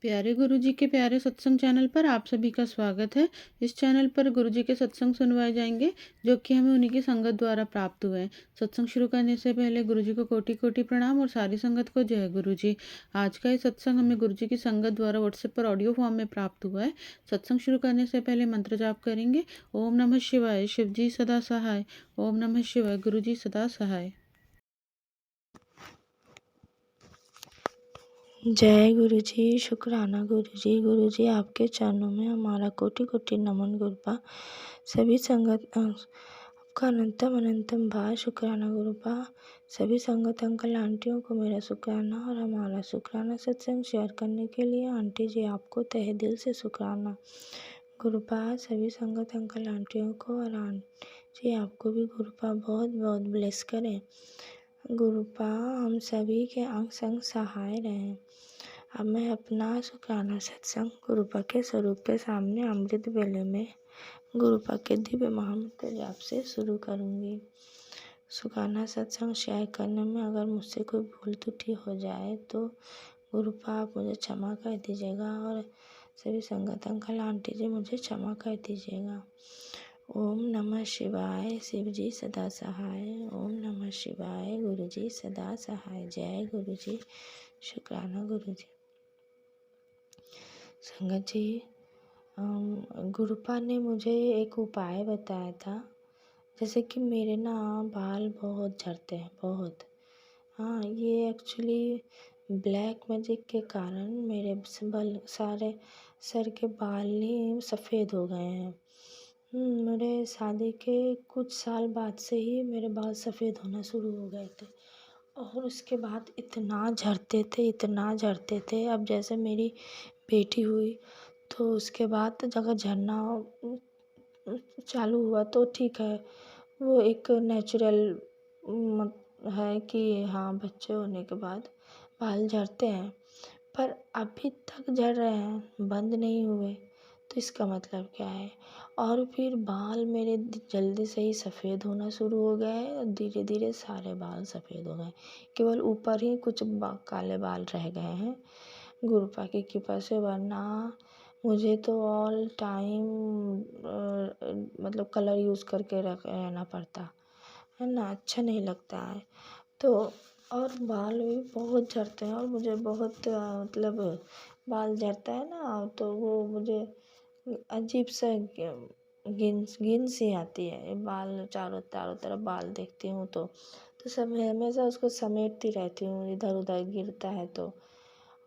प्यारे गुरुजी के प्यारे सत्संग चैनल पर आप सभी का स्वागत है। इस चैनल पर गुरुजी के सत्संग सुनवाए जाएंगे जो कि हमें उन्हीं की संगत द्वारा प्राप्त हुए हैं। सत्संग शुरू करने से पहले गुरुजी को कोटि कोटि प्रणाम और सारी संगत को जय गुरुजी। आज का ये सत्संग हमें गुरुजी की संगत द्वारा व्हाट्सएप पर ऑडियो फॉर्म में प्राप्त हुआ है। सत्संग शुरू करने से पहले मंत्र जाप करेंगे। ओम नमः शिवाय, शिव जी सदा सहाय। ओम नमः शिवाय, गुरुजी सदा सहाय। जय गुरुजी। शुक्राना गुरुजी। गुरुजी आपके चरणों में हमारा कोटि कोटि नमन गुरुपा। सभी संगत आपका अनंतम अनंतम भाव शुक्राना गुरुपा। सभी संगत अंकल आंटियों को मेरा शुक्राना और हमारा शुक्राना। सत्संग शेयर करने के लिए आंटी जी आपको तहे दिल से शुक्राना गुरुपा। सभी संगत अंकल आंटियों को और आंटी जी आपको भी गुरुपा बहुत बहुत ब्लेस करें। गुरुपा हम सभी के अंग संग सहाय रहें। अब मैं अपना शुक्राना सत्संग गुरुपा के स्वरूप के सामने अमृत वेले में गुरुपा के दिव्य महामंत्र जाप से शुरू करूँगी। शुक्राना सत्संग शेयर करने में अगर मुझसे कोई भूल त्रुटि हो जाए तो गुरुपा आप मुझे क्षमा कर दीजिएगा और सभी संगत अंकल आंटी जी मुझे क्षमा कर दीजिएगा। ओम नमः शिवाय, शिव जी सदा सहाय। ओम नमः शिवाय, गुरु जी सदा सहाय। जय गुरु जी। शुक्राना गुरु जी। संगत जी, गुरुपा ने मुझे एक उपाय बताया था। जैसे कि मेरे ना बाल बहुत झड़ते हैं, बहुत। हाँ, ये एक्चुअली ब्लैक मैजिक के कारण मेरे सारे सर के बाल ही सफ़ेद हो गए हैं। मेरे शादी के कुछ साल बाद से ही मेरे बाल सफ़ेद होना शुरू हो गए थे और उसके बाद इतना झड़ते थे। अब जैसे मेरी बेटी हुई तो उसके बाद जगह झड़ना चालू हुआ तो ठीक है, वो एक नेचुरल है कि हाँ, बच्चे होने के बाद बाल झड़ते हैं, पर अभी तक झड़ रहे हैं, बंद नहीं हुए। तो इसका मतलब क्या है? और फिर बाल मेरे जल्दी से ही सफ़ेद होना शुरू हो गए और धीरे धीरे सारे बाल सफ़ेद हो गए। केवल ऊपर ही कुछ काले बाल रह गए हैं गुरुपा की कृपा से, वरना मुझे तो ऑल टाइम मतलब कलर यूज़ करके रहना पड़ता है ना, अच्छा नहीं लगता है। तो और बाल भी बहुत झड़ते हैं और मुझे बहुत मतलब बाल झड़ता है ना तो वो मुझे अजीब सा गिन सी आती है। बाल चारों तरफ बाल देखती हूँ तो सब हमेशा उसको समेटती रहती हूँ, इधर उधर गिरता है तो।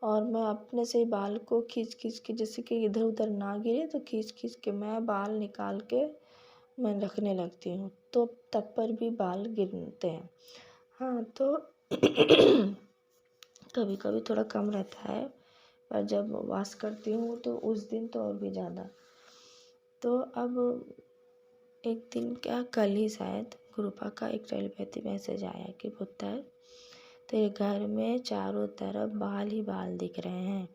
और मैं अपने से बाल को खींच खींच के, जैसे कि इधर उधर ना गिरे तो खींच खींच के मैं बाल निकाल के मैं रखने लगती हूँ, तो तब पर भी बाल गिरते हैं। हाँ, तो कभी कभी थोड़ा कम रहता है, पर जब वॉश करती हूँ तो उस दिन तो और भी ज़्यादा। तो अब एक दिन क्या, कल ही शायद गुरुपा का एक टेलीपैथी मैसेज आया कि पुत्र तेरे घर में चारों तरफ बाल ही बाल दिख रहे हैं।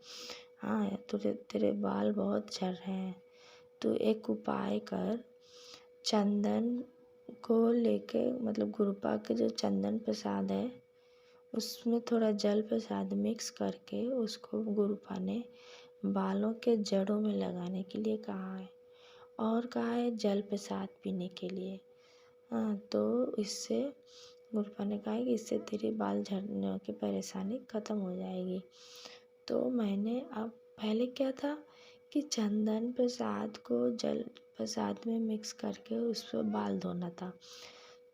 हाँ, तेरे बाल बहुत झड़ रहे हैं। तो एक उपाय कर, चंदन को लेके, मतलब गुरुपा के जो चंदन प्रसाद है उसमें थोड़ा जल प्रसाद मिक्स करके उसको गुरुपा ने बालों के जड़ों में लगाने के लिए कहा है और कहा है जल प्रसाद पीने के लिए। हाँ, तो इससे गुरुपा ने कहा है कि इससे तेरे बाल झड़ने की परेशानी ख़त्म हो जाएगी। तो मैंने अब पहले क्या था कि चंदन प्रसाद को जल प्रसाद में मिक्स करके उस पर बाल धोना था,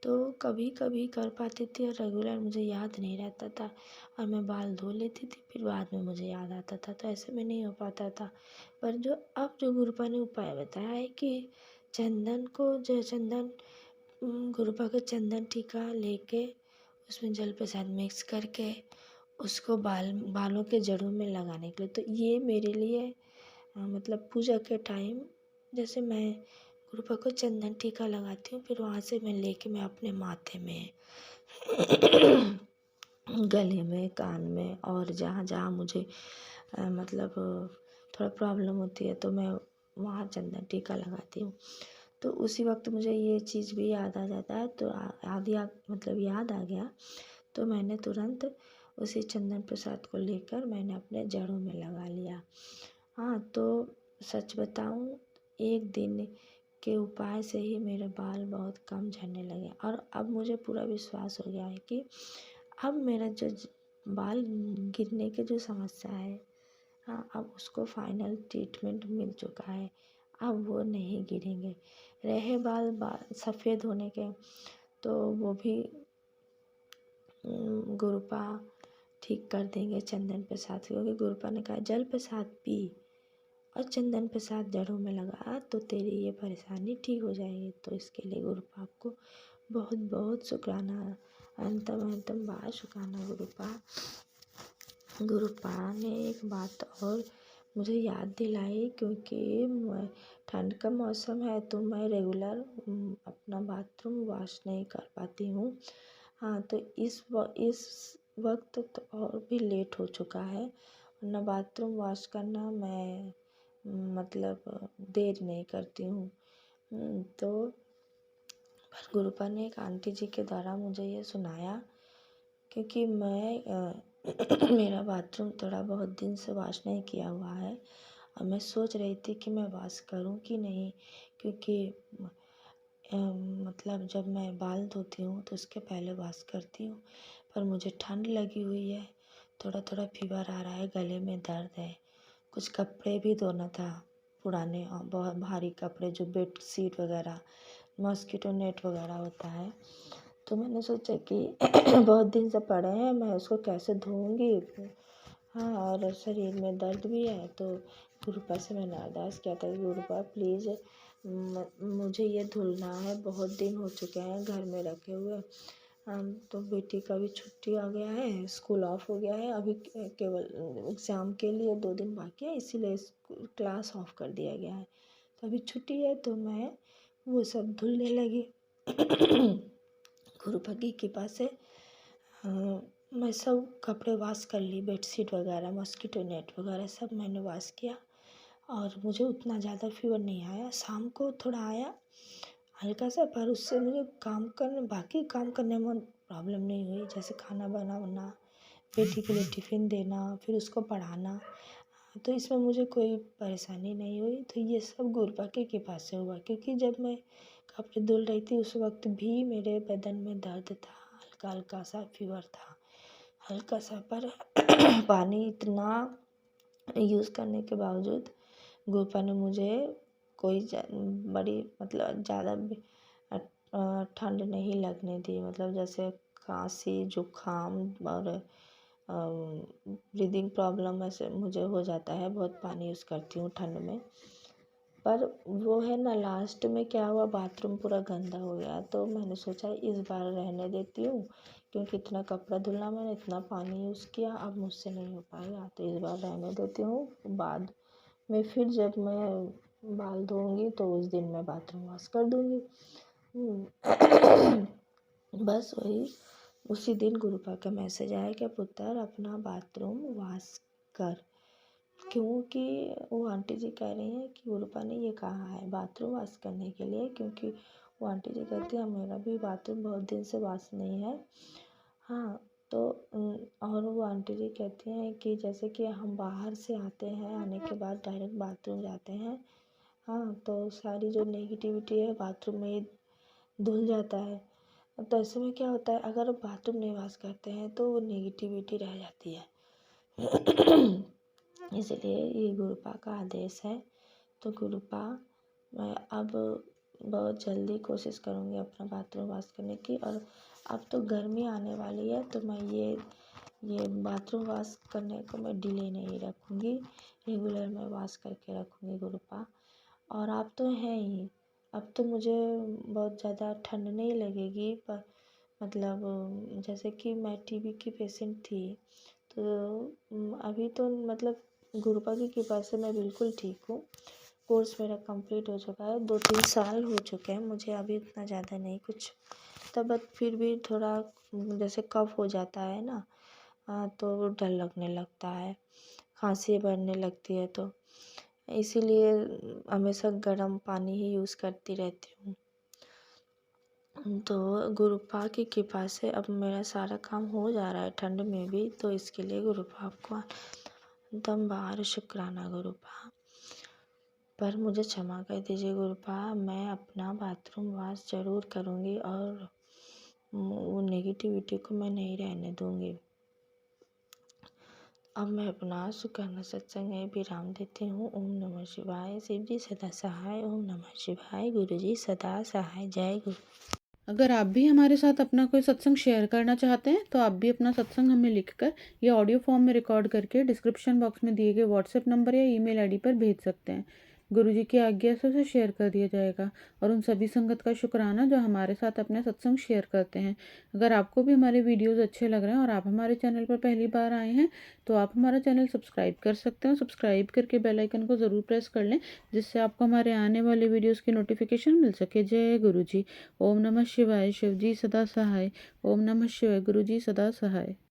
तो कभी कभी कर पाती थी और रेगुलर मुझे याद नहीं रहता था और मैं बाल धो लेती थी, फिर बाद में मुझे याद आता था, तो ऐसे में नहीं हो पाता था। पर जो गुरुपा ने उपाय बताया है कि चंदन गुरुपा का चंदन टीका लेके उसमें जल प्रसाद मिक्स करके उसको बालों के जड़ों में लगाने के लिए, तो ये मेरे लिए मतलब पूजा के टाइम जैसे मैं गुरुपा को चंदन टीका लगाती हूँ, फिर वहाँ से मैं अपने माथे में गले में, कान में और जहाँ जहाँ मुझे मतलब थोड़ा प्रॉब्लम होती है तो मैं वहाँ चंदन टीका लगाती हूँ। तो उसी वक्त मुझे ये चीज़ भी याद आ जाता है, तो याद आ गया, तो मैंने तुरंत उसी चंदन प्रसाद को लेकर मैंने अपने जड़ों में लगा लिया। हाँ, तो सच बताऊँ, एक दिन के उपाय से ही मेरे बाल बहुत कम झड़ने लगे और अब मुझे पूरा विश्वास हो गया है कि अब मेरा जो बाल गिरने की जो समस्या है, हाँ, अब उसको फाइनल ट्रीटमेंट मिल चुका है। अब वो नहीं गिरेंगे। रहे बाल सफ़ेद होने के, तो वो भी गुरुपा ठीक कर देंगे चंदन प्रसाद से, क्योंकि गुरुपा ने कहा जल प्रसाद पी और चंदन प्रसाद जड़ों में लगा तो तेरी ये परेशानी ठीक हो जाएगी। तो इसके लिए गुरुपा आपको बहुत बहुत शुक्राना, अंतम बार शुक्राना गुरुपा। गुरुपा ने एक बात और मुझे याद दिलाई, क्योंकि ठंड का मौसम है तो मैं रेगुलर अपना बाथरूम वॉश नहीं कर पाती हूँ। हाँ, तो इस वक्त तो और भी लेट हो चुका है, वरना बाथरूम वॉश करना मैं मतलब देर नहीं करती हूँ। तो पर गुरुपा ने एक आंटी जी के द्वारा मुझे ये सुनाया, क्योंकि मैं मेरा बाथरूम थोड़ा बहुत दिन से वॉश नहीं किया हुआ है और मैं सोच रही थी कि मैं वॉश करूं कि नहीं, क्योंकि मतलब जब मैं बाल धोती हूँ तो उसके पहले वॉश करती हूँ। पर मुझे ठंड लगी हुई है, थोड़ा थोड़ा फीवर आ रहा है, गले में दर्द है, कुछ कपड़े भी धोना था पुराने और बहुत भारी कपड़े, जो बेड शीट वगैरह, मॉस्किटो नेट वगैरह होता है। तो मैंने सोचा कि बहुत दिन से पड़े हैं, मैं उसको कैसे धोऊंगी। हाँ, और शरीर में दर्द भी है, तो गुरुपा से मैंने अरदास किया था कि गुरुपा प्लीज़ मुझे ये धुलना है, बहुत दिन हो चुके हैं घर में रखे हुए। तो बेटी का भी छुट्टी आ गया है, स्कूल ऑफ हो गया है, अभी केवल एग्ज़ाम के लिए 2 दिन बाकी है, इसीलिए क्लास ऑफ कर दिया गया है। तो अभी छुट्टी है तो मैं वो सब धुलने लगी। गुरुपा की कृपा से मैं सब कपड़े वॉश कर ली, बेडशीट वगैरह, मॉस्किटो नेट वगैरह सब मैंने वॉश किया और मुझे उतना ज़्यादा फीवर नहीं आया। शाम को थोड़ा आया हल्का सा, पर उससे मुझे बाकी काम करने में प्रॉब्लम नहीं हुई, जैसे खाना बनाना, बेटी के लिए टिफ़िन देना, फिर उसको पढ़ाना, तो इसमें मुझे कोई परेशानी नहीं हुई। तो ये सब गुरुपा की कृपा से हुआ, क्योंकि जब मैं कपड़े धुल रही थी उस वक्त भी मेरे बदन में दर्द था, हल्का हल्का सा फीवर था, हल्का सा। पर पानी इतना यूज़ करने के बावजूद गुरुपा ने मुझे कोई बड़ी मतलब ज़्यादा ठंड नहीं लगने दी, मतलब जैसे खांसी जुकाम और ब्रीदिंग प्रॉब्लम ऐसे मुझे हो जाता है, बहुत पानी यूज़ करती हूँ ठंड में। पर वो है ना, लास्ट में क्या हुआ, बाथरूम पूरा गंदा हो गया, तो मैंने सोचा इस बार रहने देती हूँ, क्योंकि इतना कपड़ा धुलना, मैंने इतना पानी यूज़ किया, अब मुझसे नहीं हो पाएगा, तो इस बार रहने देती हूँ। बाद में फिर जब मैं बाल धोऊंगी तो उस दिन मैं बाथरूम वॉश कर दूंगी। बस वही उसी दिन गुरुपा का मैसेज आया कि पुत्र अपना बाथरूम वॉश कर, क्योंकि वो आंटी जी कह रही हैं कि गुरुपा ने ये कहा है बाथरूम वॉश करने के लिए, क्योंकि वो आंटी जी कहती हैं मेरा भी बाथरूम बहुत दिन से वॉश नहीं है। हाँ, तो और वो आंटी जी कहती हैं कि जैसे कि हम बाहर से आते हैं, आने के बाद डायरेक्ट बाथरूम जाते हैं, हाँ, तो सारी जो नेगेटिविटी है बाथरूम में ही धुल जाता है। तो ऐसे में क्या होता है, अगर बाथरूम नहीं वॉश करते हैं तो वो नेगेटिविटी रह जाती है। इसलिए ये गुरुपा का आदेश है। तो गुरुपा, मैं अब बहुत जल्दी कोशिश करूँगी अपना बाथरूम वॉश करने की, और अब तो गर्मी आने वाली है तो मैं ये बाथरूम वॉश करने को मैं डिले नहीं रखूँगी, रेगुलर मैं वॉश करके रखूँगी गुरुपा। और आप तो हैं ही, अब तो मुझे बहुत ज़्यादा ठंड नहीं लगेगी, पर मतलब जैसे कि मैं टीबी की पेशेंट थी, तो अभी तो मतलब गुरुपा की कृपा से मैं बिल्कुल ठीक हूँ। कोर्स मेरा कंप्लीट हो चुका है, 2-3 साल हो चुके हैं मुझे, अभी इतना ज़्यादा नहीं कुछ, तब फिर भी थोड़ा जैसे कफ हो जाता है ना, तो डर लगने लगता है, खांसी बढ़ने लगती है, तो इसीलिए हमेशा गर्म पानी ही यूज़ करती रहती हूँ। तो गुरुपा की कृपा से अब मेरा सारा काम हो जा रहा है ठंड में भी, तो इसके लिए गुरुपा आपको एकदम बार शुक्राना गुरुपा। पर मुझे क्षमा कर दीजिए गुरुपा, मैं अपना बाथरूम वॉश ज़रूर करूँगी और वो नेगेटिविटी को मैं नहीं रहने दूँगी। अब मैं अपना शुक्राना सत्संग में विराम देती हूँ। ओम नमः शिवाय। शिव जी सदा सहाय। ओम नमः शिवाय। गुरु जी सदा सहाय। जय गुरु। अगर आप भी हमारे साथ अपना कोई सत्संग शेयर करना चाहते हैं तो आप भी अपना सत्संग हमें लिखकर या ऑडियो फॉर्म में रिकॉर्ड करके डिस्क्रिप्शन बॉक्स में दिए गए व्हाट्सएप नंबर या ईमेल आईडी पर भेज सकते हैं। गुरुजी की आज्ञा से उसे शेयर कर दिया जाएगा और उन सभी संगत का शुक्राना जो हमारे साथ अपने सत्संग शेयर करते हैं। अगर आपको भी हमारे वीडियोस अच्छे लग रहे हैं और आप हमारे चैनल पर पहली बार आए हैं तो आप हमारा चैनल सब्सक्राइब कर सकते हैं। सब्सक्राइब करके बेल आइकन को ज़रूर प्रेस कर लें जिससे आपको हमारे आने वाले वीडियोज़ की नोटिफिकेशन मिल सके। जय गुरु जी। ओम नमः शिवाय। शिव जी सदा सहाय। ओम नमः शिवाय। गुरु जी सदा सहाय।